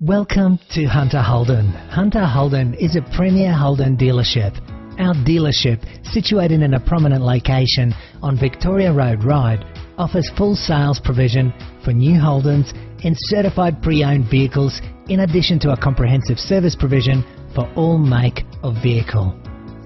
Welcome to Hunter Holden. Hunter Holden is a premier Holden dealership. Our dealership, situated in a prominent location on Victoria Road, Ryde, offers full sales provision for new Holdens and certified pre-owned vehicles, in addition to a comprehensive service provision for all make of vehicle.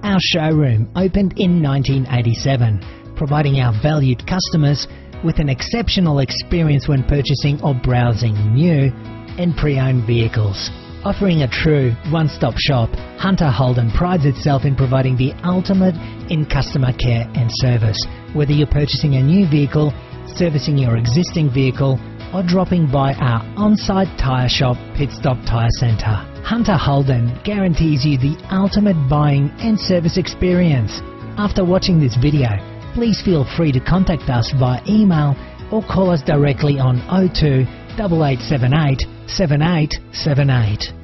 Our showroom opened in 1987, providing our valued customers with an exceptional experience when purchasing or browsing new and pre-owned vehicles. Offering a true one-stop shop, Hunter Holden prides itself in providing the ultimate in customer care and service. Whether you're purchasing a new vehicle, servicing your existing vehicle, or dropping by our on-site tyre shop, Pit Stop Tyre Centre, Hunter Holden guarantees you the ultimate buying and service experience. After watching this video, please feel free to contact us via email or call us directly on 02 8878 7878.